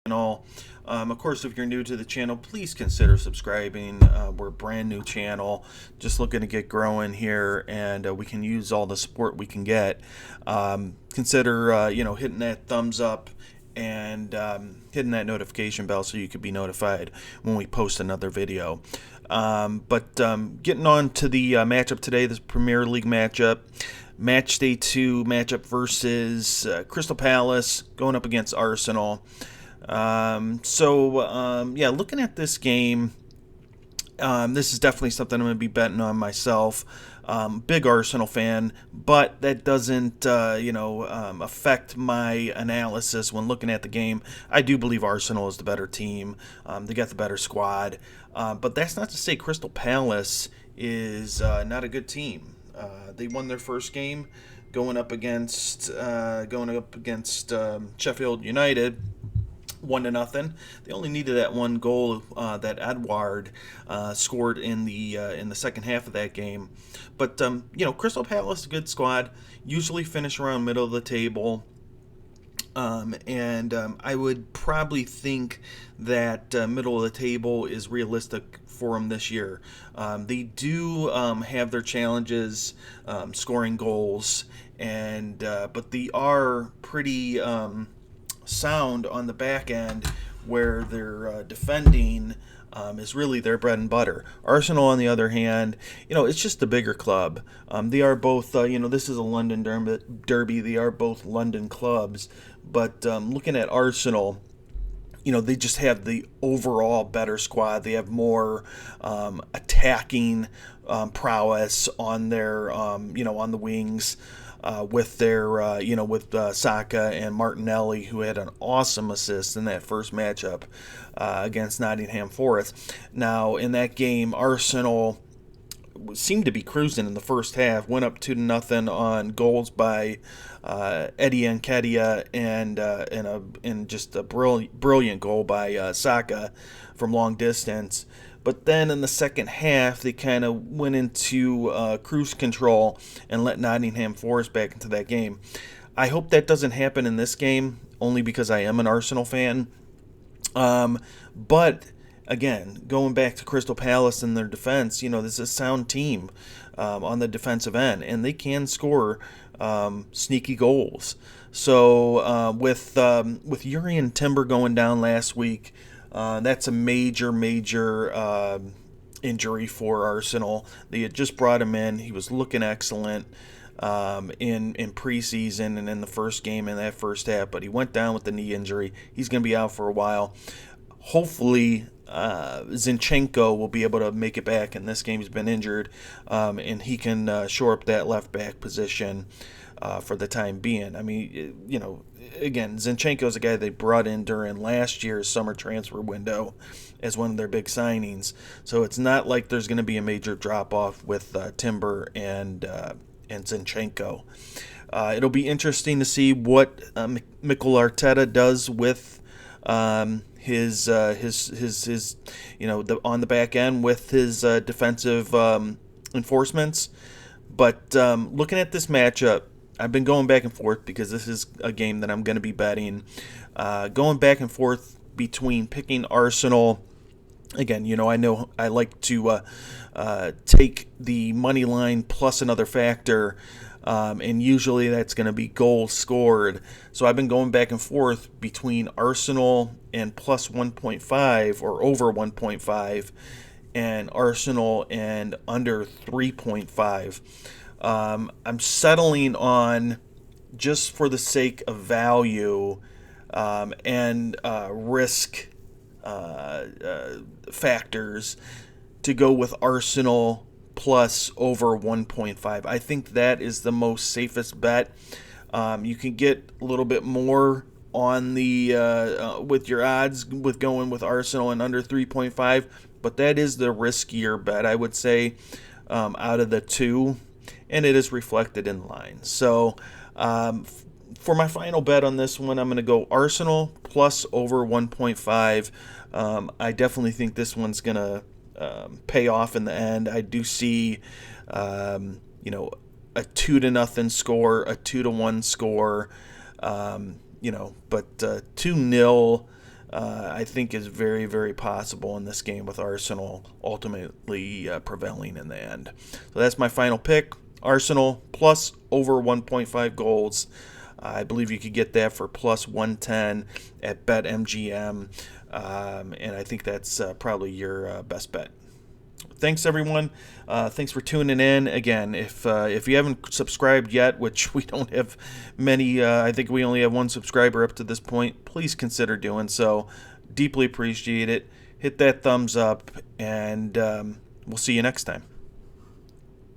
channel. Of course, if you're new to the channel, please consider subscribing. We're a brand new channel, just looking to get growing here, and we can use all the support we can get. Consider hitting that thumbs up and hitting that notification bell so you could be notified when we post another video. But getting on to the matchup today, this Premier League matchup. Match day 2 matchup versus Crystal Palace going up against Arsenal. Looking at this game, this is definitely something I'm going to be betting on myself. Big Arsenal fan, but that doesn't, affect my analysis when looking at the game. I do believe Arsenal is the better team. They got the better squad, but that's not to say Crystal Palace is not a good team. They won their first game going up against Sheffield United. 1-0. They only needed that one goal that Edouard scored in the second half of that game. But Crystal Palace is a good squad. Usually finish around middle of the table. I would probably think that middle of the table is realistic for them this year. They do have their challenges scoring goals, but they are pretty sound on the back end where their defending is really their bread and butter. Arsenal, on the other hand, it's just a bigger club. They are both, this is a London derby. They are both London clubs. But looking at Arsenal, they just have the overall better squad. They have more attacking prowess on their, on the wings. With Saka and Martinelli, who had an awesome assist in that first matchup against Nottingham Forest. Now, in that game, Arsenal seemed to be cruising in the first half, went up 2-0 on goals by Eddie Nketiah and just a brilliant goal by Saka from long distance. But then in the second half, they kind of went into cruise control and let Nottingham Forest back into that game. I hope that doesn't happen in this game, only because I am an Arsenal fan. But again, going back to Crystal Palace and their defense, this is a sound team on the defensive end, and they can score sneaky goals. So with Urian Timber going down last week, that's a major injury for Arsenal. They had just brought him in. He was looking excellent in preseason and in the first game in that first half, but he went down with the knee injury. He's going to be out for a while. Hopefully, Zinchenko will be able to make it back in this game. He's been injured, and he can shore up that left back position for the time being. I mean, again, Zinchenko is a guy they brought in during last year's summer transfer window as one of their big signings. So it's not like there's going to be a major drop-off with Timber and Zinchenko. It'll be interesting to see what Mikel Arteta does with his on the back end with his defensive enforcements. But looking at this matchup, I've been going back and forth because this is a game that I'm going to be betting. Going back and forth between picking Arsenal. Again, I know I like to take the money line plus another factor, and usually that's going to be goals scored. So I've been going back and forth between Arsenal and plus 1.5 or over 1.5 and Arsenal and under 3.5. I'm settling on, just for the sake of value and risk factors, to go with Arsenal plus over 1.5. I think that is the most safest bet. You can get a little bit more on the with your odds with going with Arsenal and under 3.5, but that is the riskier bet, I would say, out of the two, and it is reflected in line. So for my final bet on this one, I'm going to go Arsenal plus over 1.5. I definitely think this one's going to pay off in the end. I do see, a 2-0 score, a 2-1 score, but 2-0 I think is very, very possible in this game, with Arsenal ultimately prevailing in the end. So that's my final pick. Arsenal plus over 1.5 goals. I believe you could get that for plus 110 at BetMGM, and I think that's probably your best bet. Thanks, everyone. Thanks for tuning in. Again, if you haven't subscribed yet, which we don't have many, I think we only have one subscriber up to this point, please consider doing so. Deeply appreciate it. Hit that thumbs up, and we'll see you next time.